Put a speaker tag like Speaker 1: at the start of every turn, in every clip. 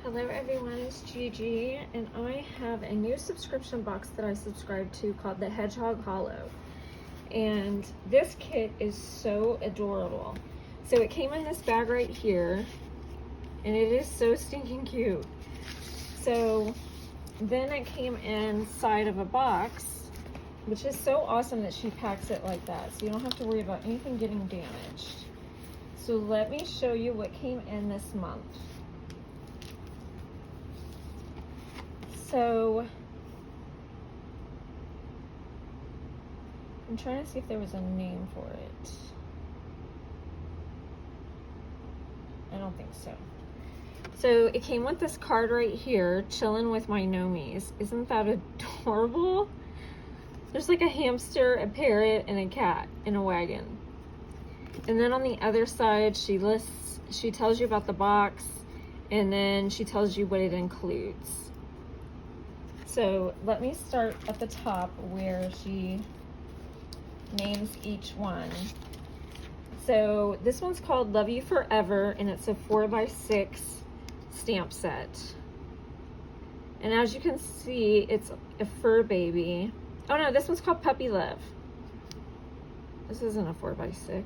Speaker 1: Hello everyone, it's Gigi, and I have a new subscription box that I subscribe to called the Hedgehog Hollow. And this kit is so adorable. So it came in this bag right here, and it is so stinking cute. So then it came inside of a box, which is so awesome that she packs it like that, so you don't have to worry about anything getting damaged. So let me show you what came in this month. So I'm trying to see if there was a name for it. I don't think so. So it came with this card right here, chilling with my nomies. Isn't that adorable? There's like a hamster, a parrot, and a cat in a wagon. And then on the other side, she tells you about the box, and then she tells you what it includes. So let me start at the top where she names each one. So this one's called Love You Forever, and it's a 4x6 stamp set. And as you can see, it's a fur baby. Oh no, this one's called Puppy Love. This isn't a 4x6.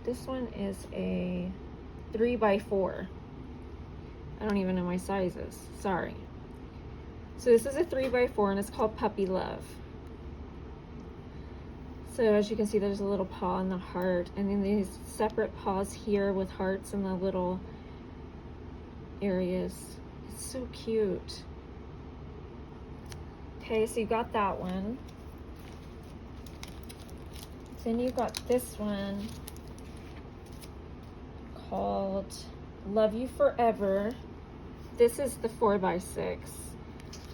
Speaker 1: This one is a 3x4. I don't even know my sizes, sorry. So this is a 3x4 and it's called Puppy Love. So as you can see, there's a little paw and the heart, and then these separate paws here with hearts in the little areas. It's so cute. Okay, so you got that one. Then you got this one called Love You Forever. This is the 4x6.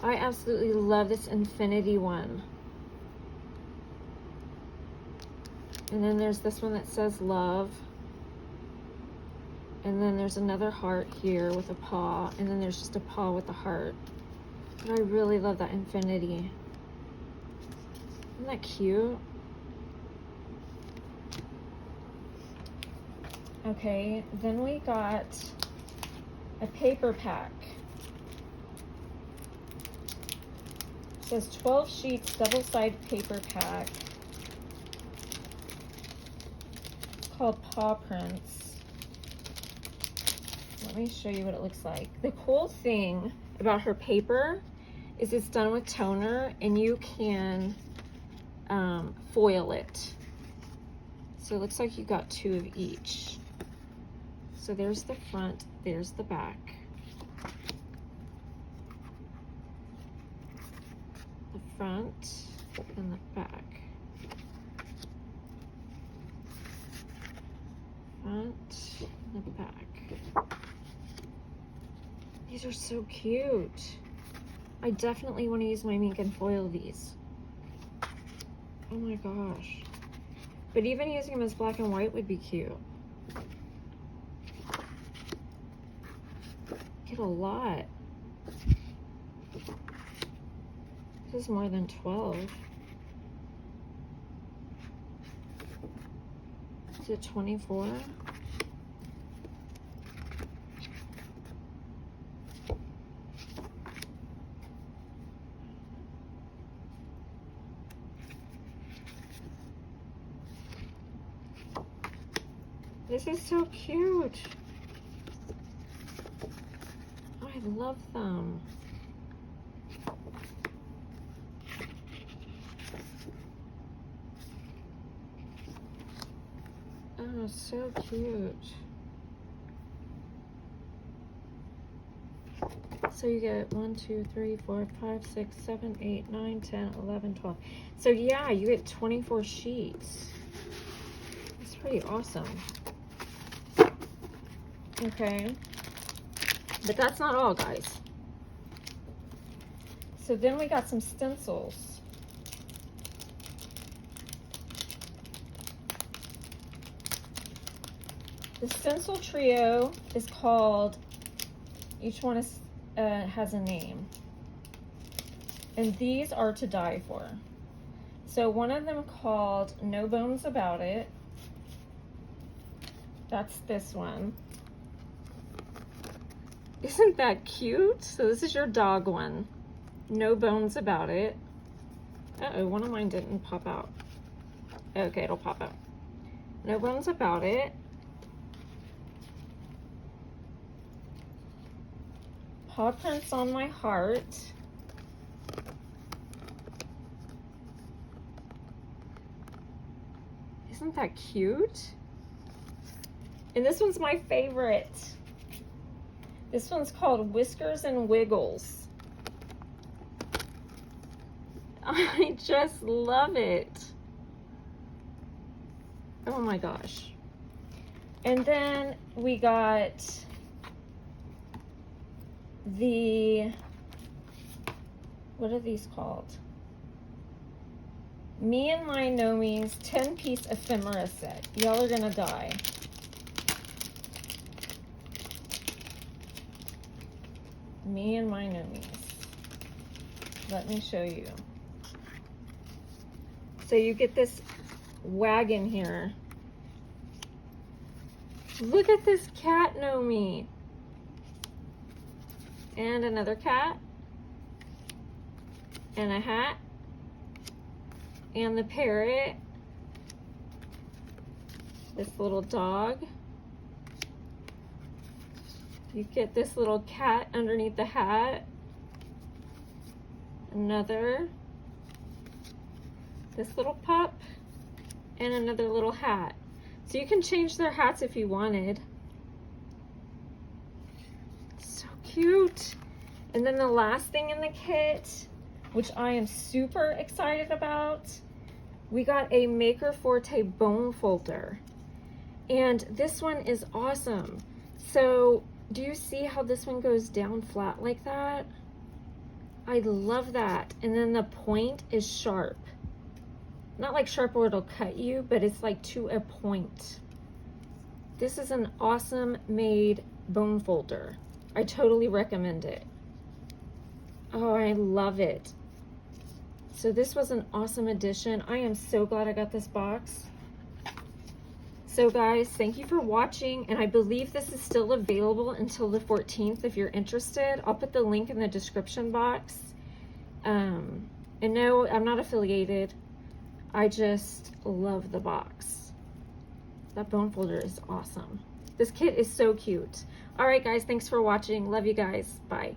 Speaker 1: I absolutely love this infinity one. And then there's this one that says love. And then there's another heart here with a paw. And then there's just a paw with a heart. But I really love that infinity. Isn't that cute? Okay, then we got a paper pack. It says 12 sheets, double-sided paper pack. It's called Paw Prints. Let me show you what it looks like. The cool thing about her paper is it's done with toner, and you can foil it. So it looks like you got 2 of each. So there's the front, there's the back. The front and the back. Front and the back. These are so cute. I definitely want to use my ink and foil these. Oh my gosh. But even using them as black and white would be cute. Get a lot. This is more than 12. Is it 24? This is so cute. I love them. Oh, so cute. So you get 1, 2, 3, 4, 5, 6, 7, 8, 9, 10, 11, 12. So yeah, you get 24 sheets. It's pretty awesome. Okay. But that's not all, guys. So then we got some stencils. The stencil trio is called, each one is has a name. And these are to die for. So one of them called No Bones About It. That's this one. Isn't that cute? So this is your dog one. No bones about it. Uh-oh, one of mine didn't pop out. Okay, it'll pop out. No bones about it. Paw prints on my heart. Isn't that cute? And this one's my favorite. This one's called Whiskers and Wiggles. I just love it. Oh my gosh. And then we got the, what are these called? Me and My Nomi's 10-piece ephemera set. Y'all are gonna die. Me and My Nomi's. Let me show you. So you get this wagon here. Look at this cat Nomi. And another cat. And a hat. And the parrot. This little dog. You get this little cat underneath the hat. Another. This little pup. And another little hat. So you can change their hats if you wanted. So cute. And then the last thing in the kit, which I am super excited about, we got a Maker Forte bone folder. And this one is awesome. So do you see how this one goes down flat like that? I love that. And then the point is sharp. Not like sharp where it'll cut you, but it's like to a point. This is an awesome made bone folder. I totally recommend it. Oh, I love it. So this was an awesome addition. I am so glad I got this box. So guys, thank you for watching, and I believe this is still available until the 14th if you're interested. I'll put the link in the description box. And no, I'm not affiliated. I just love the box. That bone folder is awesome. This kit is so cute. All right, guys, thanks for watching. Love you guys. Bye.